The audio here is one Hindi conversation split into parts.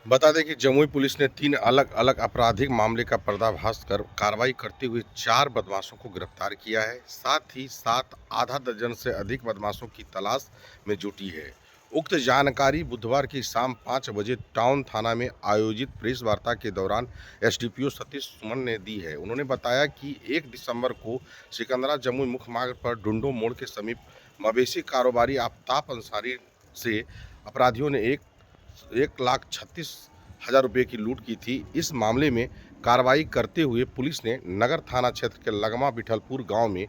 बता दें कि जमुई पुलिस ने 3 अलग-अलग आपराधिक मामले का पर्दाफाश कर कार्रवाई करते हुए 4 बदमाशों को गिरफ्तार किया है। साथ ही साथ आधा दर्जन से अधिक बदमाशों की तलाश में जुटी है। उक्त जानकारी बुधवार की शाम 5 बजे टाउन थाना में आयोजित प्रेस वार्ता के दौरान एसडीपीओ सतीश सुमन ने दी है। उन्होंने बताया कि 1 दिसंबर को सिकंदरा जमुई मुख्य मार्ग पर डुंडो मोड़ के समीप मवेशी कारोबारी आफ्ताब अंसारी से अपराधियों ने 1,36,000 रुपये की लूट की थी। इस मामले में कार्रवाई करते हुए पुलिस ने नगर थाना क्षेत्र के लगमा बिठलपुर गांव में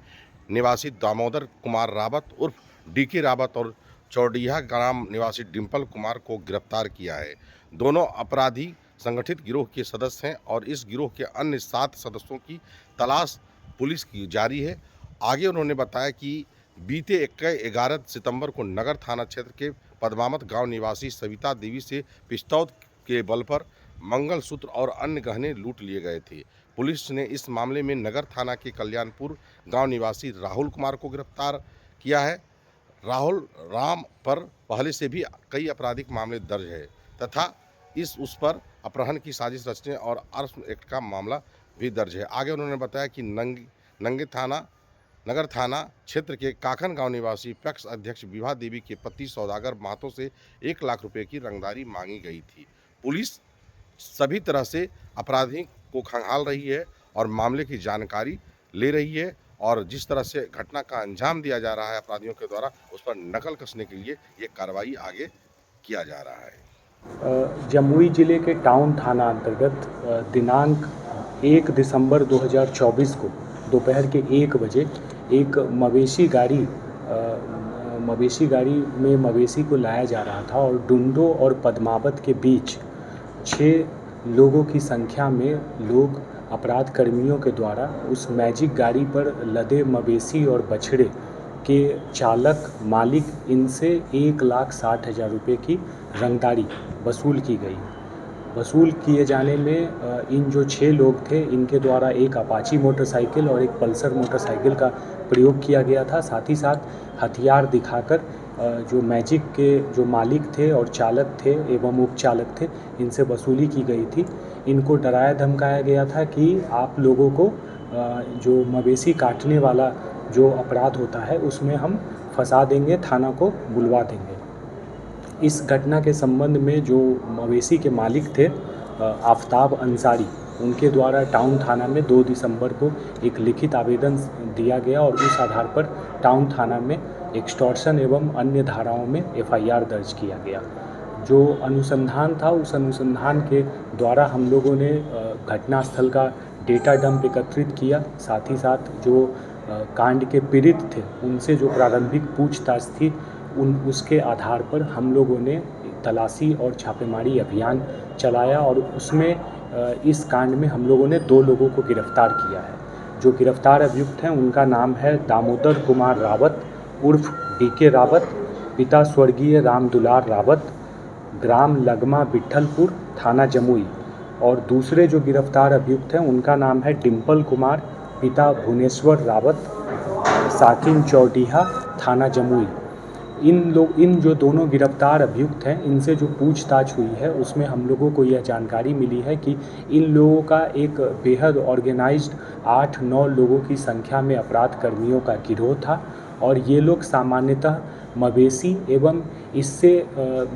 निवासी दामोदर कुमार रावत उर्फ डीके रावत और चौडीहा ग्राम निवासी डिम्पल कुमार को गिरफ्तार किया है। दोनों अपराधी संगठित गिरोह के सदस्य हैं और इस गिरोह के अन्य 7 सदस्यों की तलाश पुलिस की जारी है। आगे उन्होंने बताया कि बीते 11 सितंबर को नगर थाना क्षेत्र के पद्मावत गांव निवासी सविता देवी से पिस्तौल के बल पर मंगलसूत्र और अन्य गहने लूट लिए गए थे। पुलिस ने इस मामले में नगर थाना के कल्याणपुर गांव निवासी राहुल कुमार को गिरफ्तार किया है। राहुल राम पर पहले से भी कई आपराधिक मामले दर्ज है तथा उस पर अपहरण की साजिश रचने और आर्म्स एक्ट का मामला भी दर्ज है। आगे उन्होंने बताया कि नगर थाना क्षेत्र के काखन गांव निवासी पैक्स अध्यक्ष विभा देवी के पति सौदागर महतो से 1 लाख रुपए की रंगदारी मांगी गई थी। पुलिस सभी तरह से अपराधी को खंगाल रही है और मामले की जानकारी ले रही है और जिस तरह से घटना का अंजाम दिया जा रहा है अपराधियों के द्वारा, उस पर नकल कसने के लिए ये कार्रवाई आगे किया जा रहा है। जमुई जिले के टाउन थाना अंतर्गत दिनांक 1 दिसंबर 2024 को दोपहर के 1 बजे एक मवेशी गाड़ी में मवेशी को लाया जा रहा था और डुंडो और पद्मावत के बीच 6 लोगों की संख्या में लोग अपराध कर्मियों के द्वारा उस मैजिक गाड़ी पर लदे मवेशी और बछड़े के चालक मालिक इनसे 1,60,000 रुपये की रंगदारी वसूल की गई। वसूल किए जाने में इन जो 6 लोग थे इनके द्वारा एक अपाची मोटरसाइकिल और एक पल्सर मोटरसाइकिल का प्रयोग किया गया था। साथ ही साथ हथियार दिखाकर जो मैजिक के जो मालिक थे और चालक थे एवं उपचालक थे इनसे वसूली की गई थी। इनको डराया धमकाया गया था कि आप लोगों को जो मवेशी काटने वाला जो अपराध होता है उसमें हम फंसा देंगे, थाना को बुलवा देंगे। इस घटना के संबंध में जो मवेशी के मालिक थे आफ्ताब अंसारी, उनके द्वारा टाउन थाना में 2 दिसंबर को एक लिखित आवेदन दिया गया और उस आधार पर टाउन थाना में एक्सटॉर्शन एवं अन्य धाराओं में एफआईआर दर्ज किया गया। जो अनुसंधान था उस अनुसंधान के द्वारा हम लोगों ने घटनास्थल का डेटा डंप एकत्रित किया। साथ ही साथ जो कांड के पीड़ित थे उनसे जो प्रारंभिक पूछताछ थी उसके आधार पर हम लोगों ने तलाशी और छापेमारी अभियान चलाया और उसमें इस कांड में हम लोगों ने 2 लोगों को गिरफ्तार किया है। जो गिरफ्तार अभियुक्त हैं उनका नाम है दामोदर कुमार रावत उर्फ डीके रावत, पिता स्वर्गीय राम दुलार रावत, ग्राम लगमा बिठलपुर, थाना जमुई। और दूसरे जो गिरफ्तार अभियुक्त हैं उनका नाम है डिम्पल कुमार, पिता भुवनेश्वर रावत, साकिन चौडीहा, थाना जमुई। इन जो दोनों गिरफ्तार अभियुक्त हैं इनसे जो पूछताछ हुई है उसमें हम लोगों को यह जानकारी मिली है कि इन लोगों का एक बेहद ऑर्गेनाइज्ड 8-9 लोगों की संख्या में अपराध कर्मियों का गिरोह था और ये लोग सामान्यतः मवेशी एवं इससे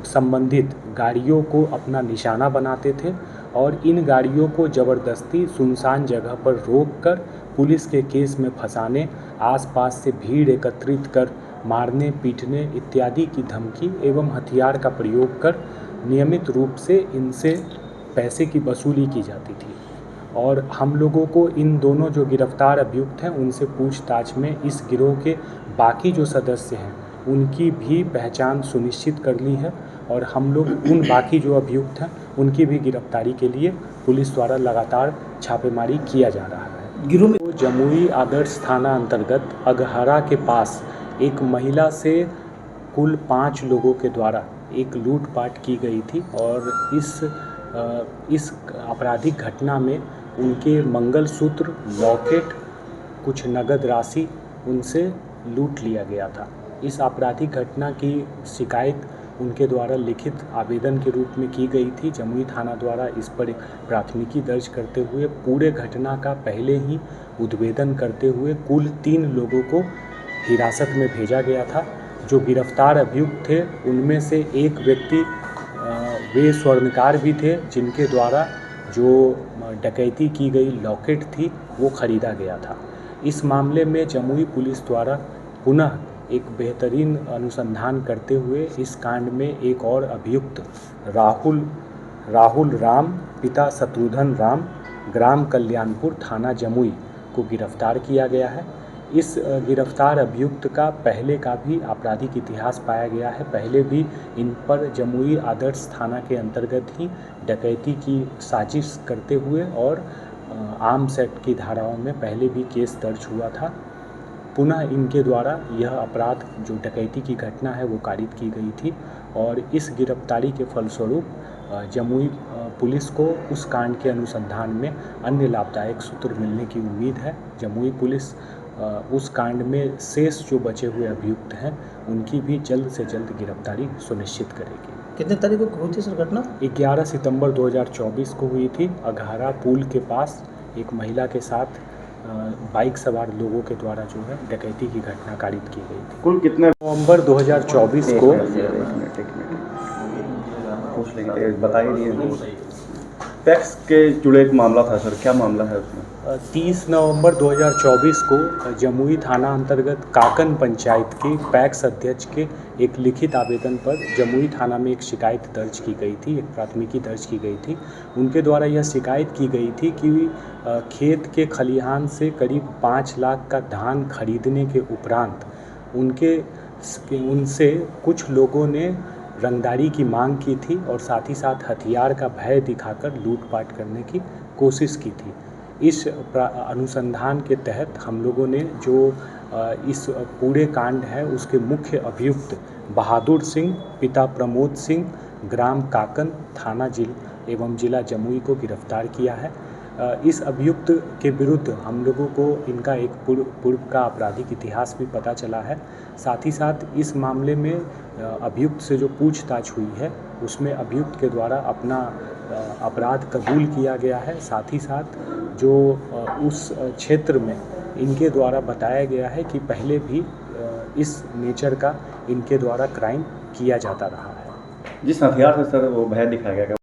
संबंधित गाड़ियों को अपना निशाना बनाते थे और इन गाड़ियों को ज़बरदस्ती सुनसान जगह पर रोककर पुलिस के केस में फंसाने, आसपास से भीड़ एकत्रित कर मारने, पीटने इत्यादि की धमकी एवं हथियार का प्रयोग कर नियमित रूप से इनसे पैसे की वसूली की जाती थी। और हम लोगों को इन दोनों जो गिरफ्तार अभियुक्त हैं उनसे पूछताछ में इस गिरोह के बाकी जो सदस्य हैं उनकी भी पहचान सुनिश्चित कर ली है और हम लोग उन बाकी जो अभियुक्त हैं उनकी भी गिरफ्तारी के लिए पुलिस द्वारा लगातार छापेमारी किया जा रहा है। गिरोह में जमुई आदर्श थाना अंतर्गत अगहरा के पास एक महिला से कुल 5 लोगों के द्वारा एक लूटपाट की गई थी और इस आपराधिक घटना में उनके मंगलसूत्र, लॉकेट, कुछ नगद राशि उनसे लूट लिया गया था। इस आपराधिक घटना की शिकायत उनके द्वारा लिखित आवेदन के रूप में की गई थी। जमुई थाना द्वारा इस पर एक प्राथमिकी दर्ज करते हुए पूरे घटना का पहले ही उद्भेदन करते हुए कुल 3 लोगों को हिरासत में भेजा गया था। जो गिरफ्तार अभियुक्त थे उनमें से एक व्यक्ति वे स्वर्णकार भी थे जिनके द्वारा जो डकैती की गई लॉकेट थी वो खरीदा गया था। इस मामले में जमुई पुलिस द्वारा पुनः एक बेहतरीन अनुसंधान करते हुए इस कांड में एक और अभियुक्त राहुल राम पिता शत्रुघ्न राम ग्राम कल्याणपुर थाना जमुई को गिरफ्तार किया गया है। इस गिरफ्तार अभियुक्त का पहले का भी आपराधिक इतिहास पाया गया है। पहले भी इन पर जमुई आदर्श थाना के अंतर्गत ही डकैती की साजिश करते हुए और आर्म्स एक्ट की धाराओं में पहले भी केस दर्ज हुआ था। पुनः इनके द्वारा यह अपराध जो डकैती की घटना है वो कारित की गई थी और इस गिरफ्तारी के फलस्वरूप जमुई पुलिस को उस कांड के अनुसंधान में अन्य लाभदायक सूत्र मिलने की उम्मीद है। जमुई पुलिस उस कांड में शेष जो बचे हुए अभियुक्त हैं उनकी भी जल्द से जल्द गिरफ्तारी सुनिश्चित करेगी। कितने तारीख को हुई थी सर घटना? 11 सितंबर 2024 को हुई थी। अघारा पुल के पास एक महिला के साथ बाइक सवार लोगों के द्वारा जो है डकैती की घटना कारित की गई थी। कुल कितने नवंबर 2024 को पूछ लेंगे, बताइए। टैक्स के जुड़े एक मामला था सर, क्या मामला है उसमें? 30 नवंबर 2024 को जमुई थाना अंतर्गत काकन पंचायत के पैक्स अध्यक्ष के एक लिखित आवेदन पर जमुई थाना में एक शिकायत दर्ज की गई थी, एक प्राथमिकी दर्ज की गई थी। उनके द्वारा यह शिकायत की गई थी कि खेत के खलिहान से करीब 5 लाख का धान खरीदने के उपरांत उनसे कुछ लोगों ने रंगदारी की मांग की थी और साथ ही साथ हथियार का भय दिखाकर लूटपाट करने की कोशिश की थी। इस अनुसंधान के तहत हम लोगों ने जो इस पूरे कांड है उसके मुख्य अभियुक्त बहादुर सिंह पिता प्रमोद सिंह ग्राम काकन थाना एवं जिला जमुई को गिरफ्तार किया है। इस अभियुक्त के विरुद्ध हम लोगों को इनका एक पूर्व का आपराधिक इतिहास भी पता चला है। साथ ही साथ इस मामले में अभियुक्त से जो पूछताछ हुई है उसमें अभियुक्त के द्वारा अपना अपराध कबूल किया गया है। साथ ही साथ जो उस क्षेत्र में इनके द्वारा बताया गया है कि पहले भी इस नेचर का इनके द्वारा क्राइम किया जाता रहा है। जिस हथियार से सर वो भय दिखाया गया